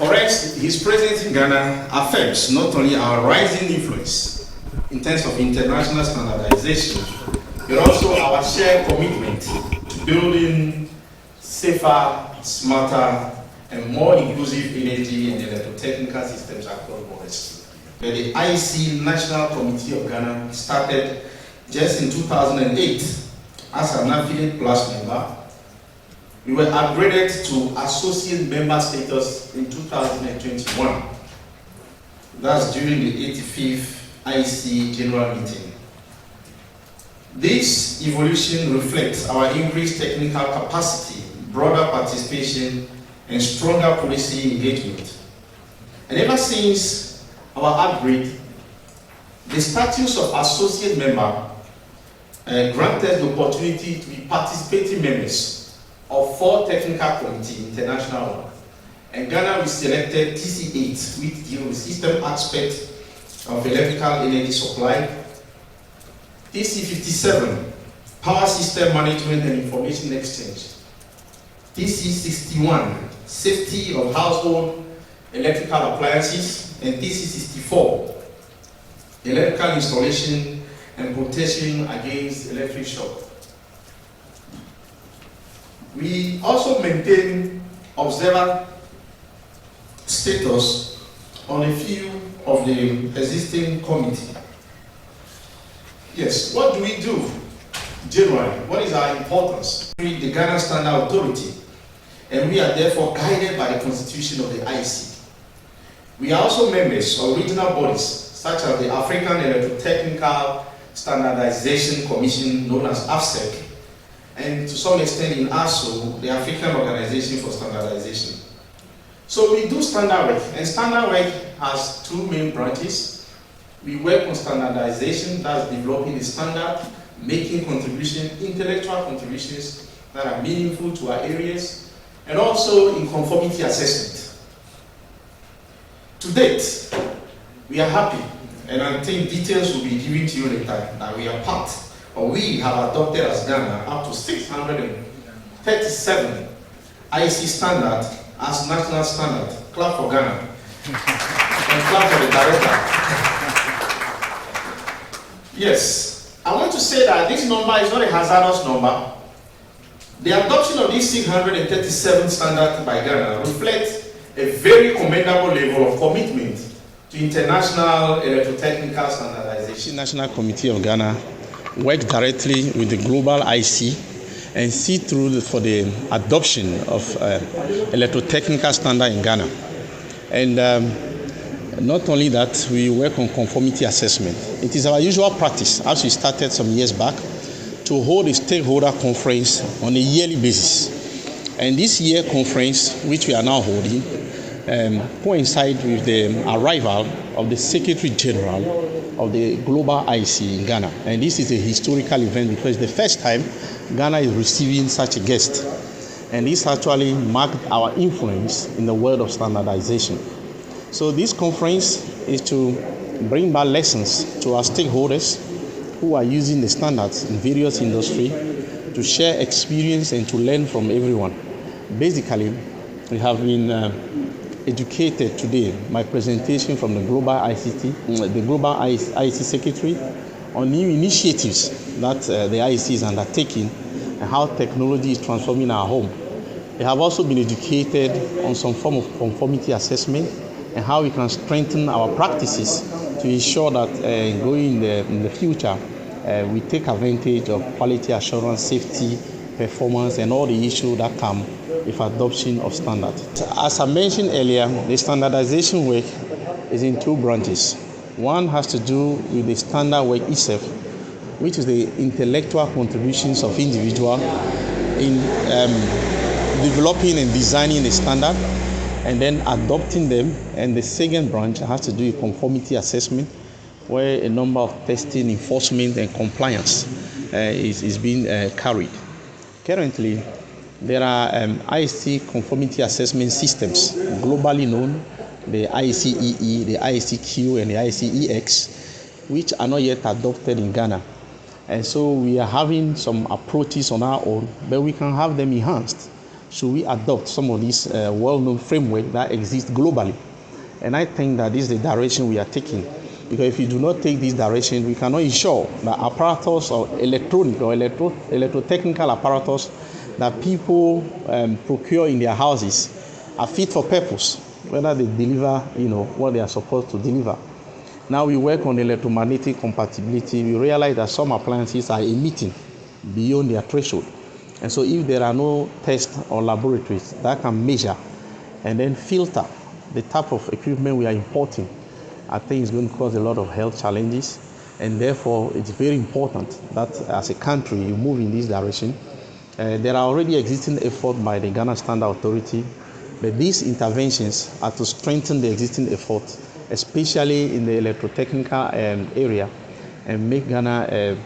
For us, his presence in Ghana affects not only our rising influence in terms of international standardization, but also our shared commitment to building safer, smarter, and more inclusive energy and electrotechnical systems across borders. Where the IC National Committee of Ghana started just in 2008 as an affiliate plus member. We were upgraded to associate member status in 2021. That's during the 85th IC General Meeting. This evolution reflects our increased technical capacity, broader participation, and stronger policy engagement. And ever since our upgrade, the status of associate member granted the opportunity to be participating members of 4 technical committees, international one. And Ghana was selected TC8, which deals with system aspect of electrical energy supply. TC57, power system management and information exchange. TC61, safety of household electrical appliances. And TC64, electrical installation and protection against electric shock. We also maintain observer status on a few of the existing committees. Yes, what do we do generally? What is our importance? We are the Ghana Standard Authority, and we are therefore guided by the Constitution of the IC. We are also members of regional bodies such as the African Electrotechnical Standardization Commission, known as AFSEC, and to some extent in ASO, the African Organization for Standardization. So we do standard work, and standard work has 2 main branches. We work on standardization, that's developing the standard, making contributions, intellectual contributions that are meaningful to our areas, and also in conformity assessment. To date, we are happy, and I think details will be given to you later, that we are part, or we have adopted as Ghana up to 637 IC standard as national standard. Clap for Ghana. And clap for the director. Yes, I want to say that this number is not a hazardous number. The adoption of this 637 standard by Ghana reflects a very commendable level of commitment to international electrotechnical standardization. National Committee of Ghana work directly with the global IC and see through for the adoption of electrotechnical standard in Ghana. And not only that, we work on conformity assessment. It is our usual practice, as we started some years back, to hold a stakeholder conference on a yearly basis. And this year conference, which we are now holding, coincide with the arrival of the Secretary General of the Global IC in Ghana. And this is a historical event because it's the first time Ghana is receiving such a guest. And this actually marked our influence in the world of standardization. So this conference is to bring back lessons to our stakeholders who are using the standards in various industries, to share experience and to learn from everyone. Basically, we have been educated today, my presentation from the Global IC Secretary on new initiatives that the IC is undertaking and how technology is transforming our home. They have also been educated on some form of conformity assessment and how we can strengthen our practices to ensure that going in the future, we take advantage of quality assurance, safety, performance, and all the issues that come with adoption of standards. As I mentioned earlier, the standardization work is in 2 branches. One has to do with the standard work itself, which is the intellectual contributions of individuals in developing and designing the standard and then adopting them. And the second branch has to do with conformity assessment, where a number of testing, enforcement, and compliance is being carried. Currently, there are IC conformity assessment systems, globally known, the ICEE, the ICQ, and the ICEX, which are not yet adopted in Ghana. And so we are having some approaches on our own, but we can have them enhanced should we adopt some of these well-known framework that exist globally? And I think that this is the direction we are taking. Because if you do not take this direction, we cannot ensure that apparatus or electronic or electrotechnical apparatus that people procure in their houses are fit for purpose, whether they deliver, what they are supposed to deliver. Now we work on electromagnetic compatibility. We realize that some appliances are emitting beyond their threshold. And so if there are no tests or laboratories that can measure and then filter the type of equipment we are importing, I think it's going to cause a lot of health challenges. And therefore, it's very important that as a country, you move in this direction. There are already existing efforts by the Ghana Standard Authority, but these interventions are to strengthen the existing efforts, especially in the electrotechnical area, and make Ghana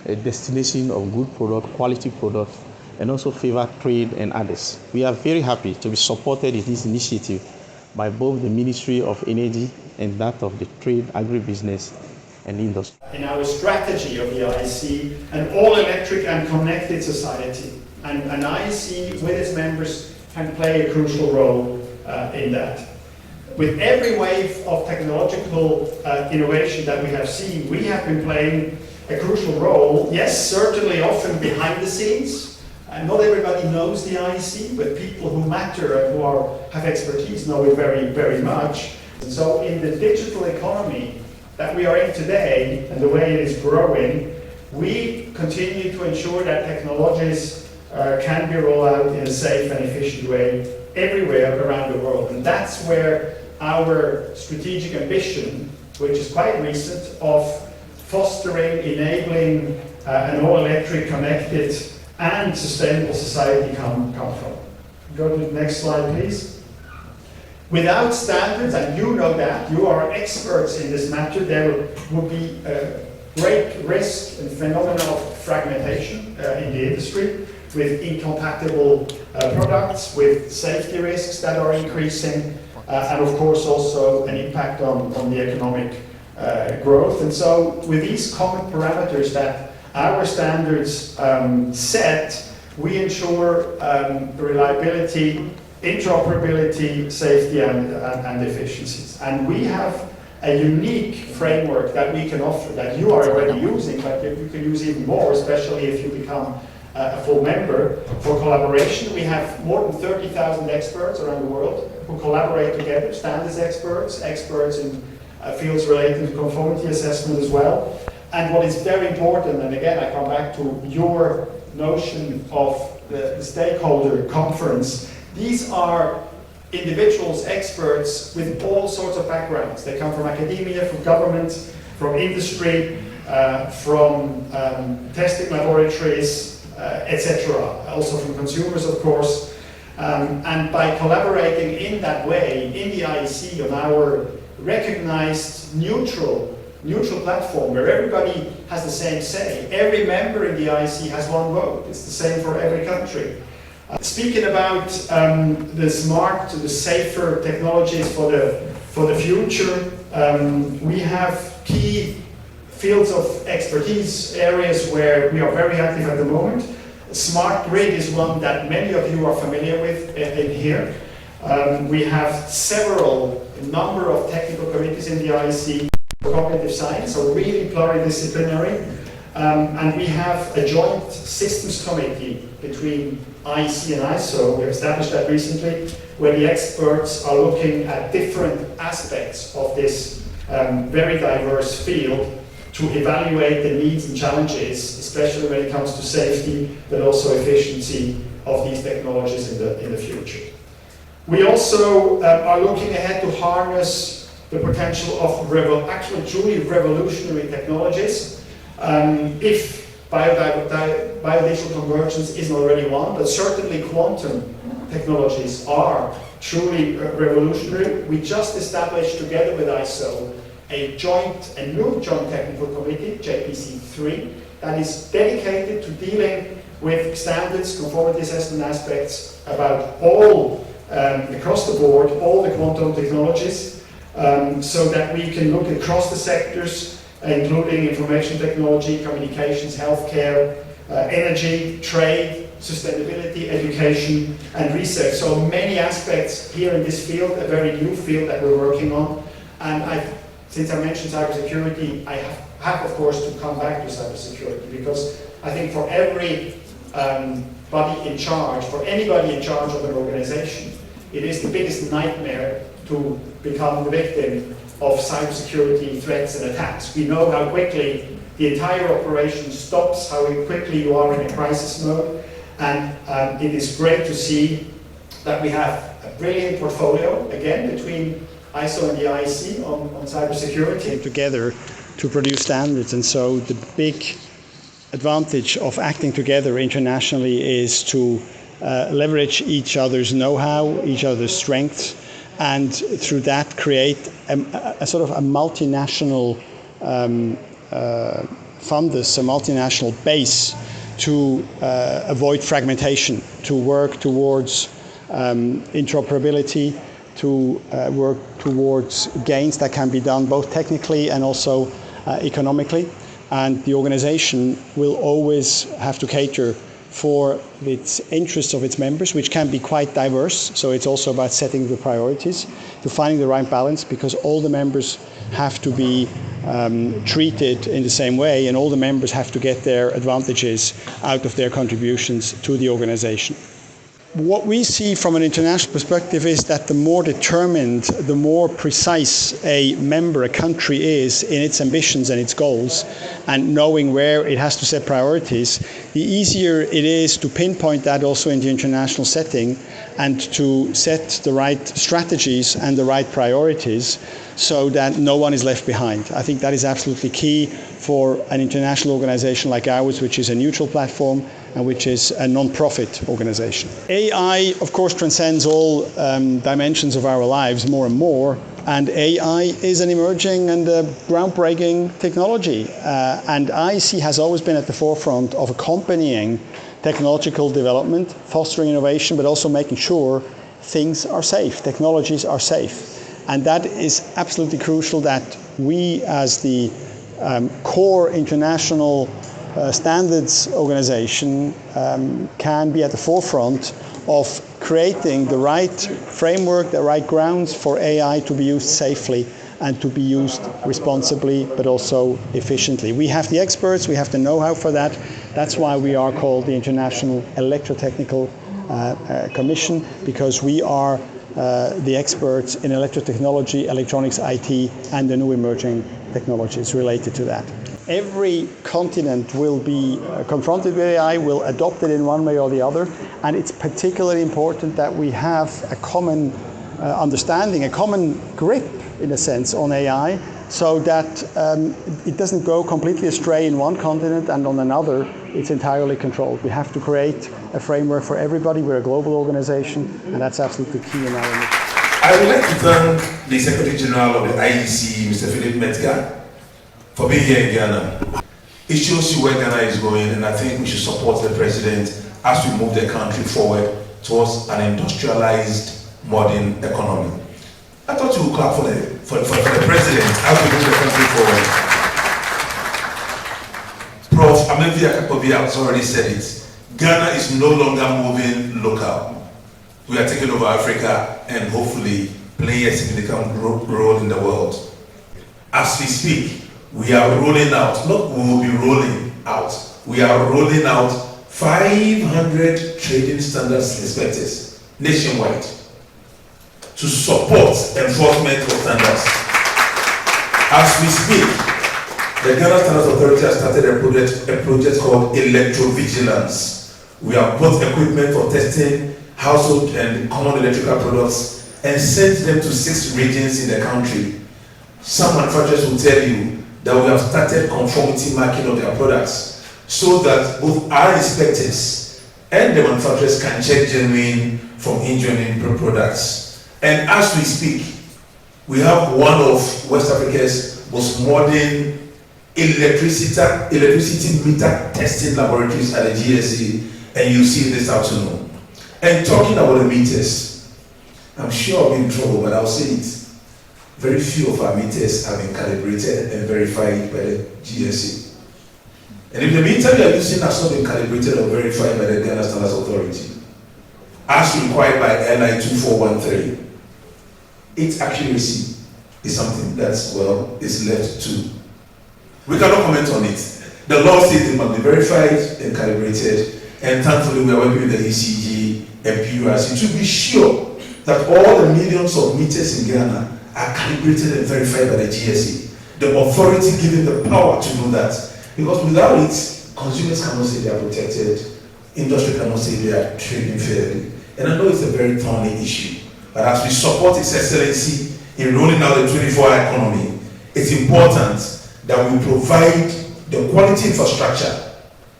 a destination of good product, quality products, and also favor trade and others. We are very happy to be supported in this initiative by both the Ministry of Energy and that of the Trade, Agribusiness, and Industry. In our strategy of the IEC, an all-electric and connected society, and an IEC with its members can play a crucial role in that. With every wave of technological innovation that we have seen, we have been playing a crucial role, yes, certainly often behind the scenes. Not everybody knows the IEC, but people who matter and who have expertise know it very, very much. And so in the digital economy that we are in today, and the way it is growing, we continue to ensure that technologies can be rolled out in a safe and efficient way everywhere around the world. And that's where our strategic ambition, which is quite recent, of fostering, enabling an all-electric, connected and sustainable society come from. Go to the next slide, please. Without standards, and you know that, you are experts in this matter, there would be a great risk and phenomenon of fragmentation in the industry, with incompatible products, with safety risks that are increasing, and of course also an impact on the economic growth. And so with these common parameters that our standards set, we ensure reliability, interoperability, safety, and efficiencies. And we have a unique framework that we can offer, that you are already using, but you can use even more, especially if you become a full member. For collaboration, we have more than 30,000 experts around the world who collaborate together, standards experts, experts in fields related to conformity assessment as well. And what is very important, and again I come back to your notion of the stakeholder conference, these are individuals, experts with all sorts of backgrounds. They come from academia, from government, from industry, from testing laboratories, etc. Also from consumers, of course. And by collaborating in that way in the IEC on our recognized neutral platform where everybody has the same say. Every member in the IEC has one vote. It's the same for every country. Speaking about the smart, the safer technologies for the future, we have key fields of expertise, areas where we are very active at the moment. Smart grid is one that many of you are familiar with in here. We have a number of technical committees in the IEC for cognitive science, so really pluridisciplinary. And we have a joint systems committee between IEC and ISO. We have established that recently, where the experts are looking at different aspects of this very diverse field to evaluate the needs and challenges, especially when it comes to safety, but also efficiency of these technologies in the future. We also are looking ahead to harness the potential of actually truly revolutionary technologies. If biodigital convergence isn't already one, but certainly quantum technologies are truly revolutionary. We just established together with ISO a new joint technical committee, JPC3, that is dedicated to dealing with standards, conformity assessment aspects about all, across the board, all the quantum technologies, so that we can look across the sectors, including information technology, communications, healthcare, energy, trade, sustainability, education, and research. So many aspects here in this field, a very new field that we're working on. And since I mentioned cybersecurity, I have of course to come back to cybersecurity, because I think for every body in charge, for anybody in charge of an organization, it is the biggest nightmare to become the victim of cybersecurity threats and attacks. We know how quickly the entire operation stops, how quickly you are in a crisis mode, and it is great to see that we have a brilliant portfolio, again, between ISO and the IEC on cybersecurity. Together to produce standards, and so the big advantage of acting together internationally is to leverage each other's know-how, each other's strengths, and through that create a sort of a multinational fundus, a multinational base to avoid fragmentation, to work towards interoperability, to work towards gains that can be done both technically and also economically. And the organization will always have to cater for its interests of its members, which can be quite diverse. So it's also about setting the priorities, to finding the right balance, because all the members have to be treated in the same way, and all the members have to get their advantages out of their contributions to the organization. What we see from an international perspective is that the more determined, the more precise a member, a country is in its ambitions and its goals, and knowing where it has to set priorities, the easier it is to pinpoint that also in the international setting and to set the right strategies and the right priorities so that no one is left behind. I think that is absolutely key for an international organization like ours, which is a neutral platform and which is a non-profit organization. AI, of course, transcends all dimensions of our lives more and more, and AI is an emerging and groundbreaking technology. And IEC has always been at the forefront of accompanying technological development, fostering innovation, but also making sure things are safe, technologies are safe. And that is absolutely crucial, that we as the core international standards organization can be at the forefront of creating the right framework, the right grounds for AI to be used safely and to be used responsibly, but also efficiently. We have the experts, we have the know-how for that. That's why we are called the International Electrotechnical Commission, because we are the experts in electrotechnology, electronics, IT, and the new emerging technologies related to that. Every continent will be confronted with AI, will adopt it in one way or the other, and it's particularly important that we have a common understanding, a common grip, in a sense, on AI, so that it doesn't go completely astray in one continent and on another it's entirely controlled. We have to create a framework for everybody. We're a global organization, and that's absolutely key in our mission. I would like to thank the Secretary General of the IEC, Mr. Philip Metzger, for being here in Ghana. It shows you where Ghana is going, and I think we should support the President as we move the country forward towards an industrialized, modern economy. I thought you would clap for the President as we move the country forward. Prof. Amevi Akapovia has already said it. Ghana is no longer moving local. We are taking over Africa and hopefully playing a significant role in the world. As we speak, we are rolling out, not we will be rolling out, we are rolling out 500 trading standards inspectors nationwide to support enforcement of standards. As we speak, the Ghana Standards Authority has started a project called Electrovigilance. We have bought equipment for testing household and common electrical products and sent them to 6 regions in the country. Some manufacturers will tell you that we have started conformity marking of their products so that both our inspectors and the manufacturers can check genuine from ingenuine products. And as we speak, we have one of West Africa's most modern electricity meter testing laboratories at the GSA, and you see this afternoon. And talking about the meters, I'm sure I'll be in trouble, but I'll say it. Very few of our meters have been calibrated and verified by the GSA. And if the meter you are using has not been calibrated or verified by the Ghana Standards Authority, as required by LI 2413, its accuracy is something that's, well, is left to. We cannot comment on it. The law says it must be verified and calibrated, and thankfully we are working with the ECG and PURC to be sure that all the millions of meters in Ghana are calibrated and verified by the GSA. The authority given the power to do that. Because without it, consumers cannot say they are protected, industry cannot say they are trading fairly. And I know it's a very thorny issue, but as we support His Excellency in rolling out the 24-hour economy, it's important that we provide the quality infrastructure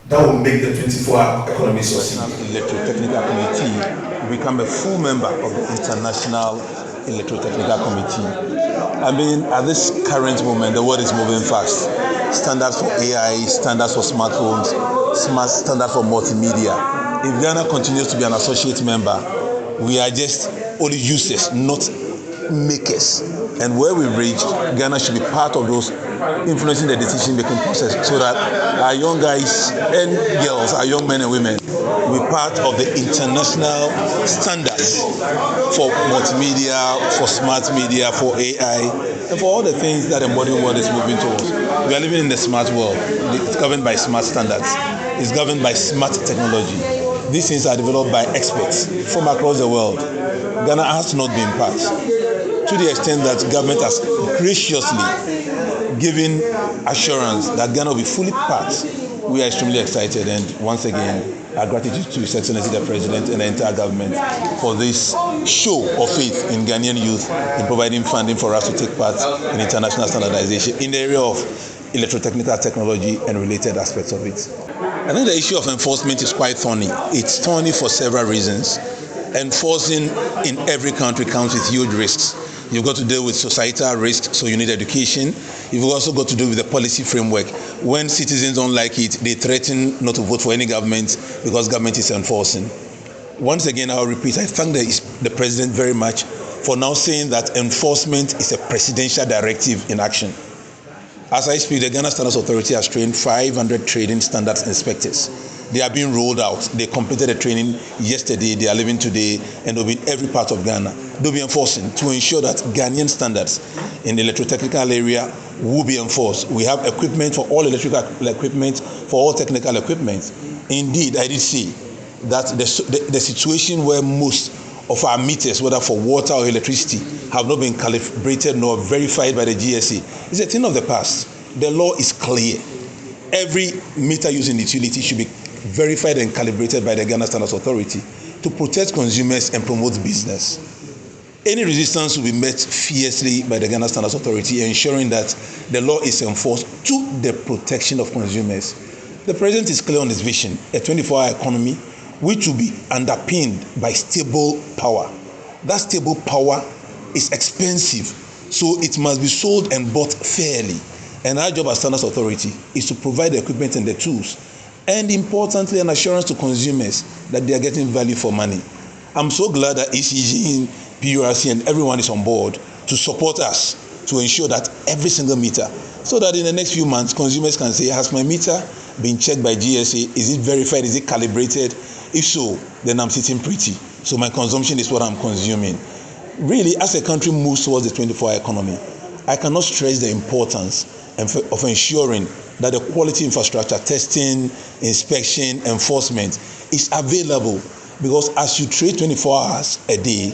that will make the 24-hour economy succeed. Electrotechnical Committee become a full member of the International Electrotechnical Committee. I mean, at this current moment, the world is moving fast. Standards for AI, standards for smartphones, standards for multimedia. If Ghana continues to be an associate member, we are just only users, not makers. And where we've reached, Ghana should be part of those influencing the decision-making process so that our young guys and girls, our young men and women, will be part of the international standards for multimedia, for smart media, for AI, and for all the things that the modern world is moving towards. We are living in the smart world. It's governed by smart standards. It's governed by smart technology. These things are developed by experts from across the world. Ghana has not been part. To the extent that government has graciously given assurance that Ghana will be fully part, we are extremely excited. And once again, our gratitude to His Excellency the President and the entire government for this show of faith in Ghanaian youth in providing funding for us to take part in international standardization in the area of electrotechnical technology and related aspects of it. I think the issue of enforcement is quite thorny. It's thorny for several reasons. Enforcing in every country comes with huge risks. You've got to deal with societal risks, so you need education. You've also got to deal with the policy framework. When citizens don't like it, they threaten not to vote for any government because government is enforcing. Once again, I'll repeat, I thank the President very much for now saying that enforcement is a presidential directive in action. As I speak, the Ghana Standards Authority has trained 500 trading standards inspectors. They are being rolled out. They completed the training yesterday, they are leaving today, and they'll be in every part of Ghana. They'll be enforcing to ensure that Ghanaian standards in the electrotechnical area will be enforced. We have equipment for all electrical equipment, for all technical equipment. Indeed, I did see that the situation where most of our meters, whether for water or electricity, have not been calibrated nor verified by the GSA is a thing of the past. The law is clear. Every meter used in utility should be verified and calibrated by the Ghana Standards Authority to protect consumers and promote business. Any resistance will be met fiercely by the Ghana Standards Authority, ensuring that the law is enforced to the protection of consumers. The President is clear on his vision, a 24-hour economy which will be underpinned by stable power. That stable power is expensive, so it must be sold and bought fairly. And our job as Standards Authority is to provide the equipment and the tools, and importantly, an assurance to consumers that they are getting value for money. I'm so glad that ECG, PURC, and everyone is on board to support us to ensure that every single meter, so that in the next few months, consumers can say, has my meter been checked by GSA? Is it verified? Is it calibrated? If so, then I'm sitting pretty. So my consumption is what I'm consuming. Really, as a country moves towards the 24-hour economy, I cannot stress the importance of ensuring that the quality infrastructure, testing, inspection, enforcement is available. Because as you trade 24 hours a day,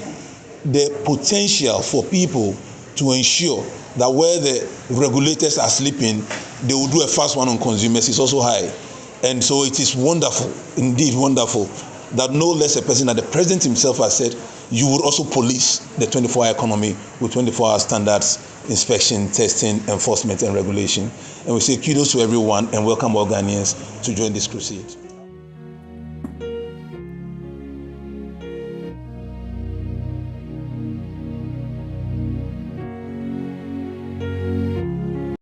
the potential for people to ensure that where the regulators are sleeping, they will do a fast one on consumers is also high. And so it is wonderful, indeed wonderful, that no less a person than the President himself has said, you would also police the 24-hour economy with 24-hour standards, inspection, testing, enforcement, and regulation. And we say kudos to everyone and welcome all Ghanaians to join this crusade.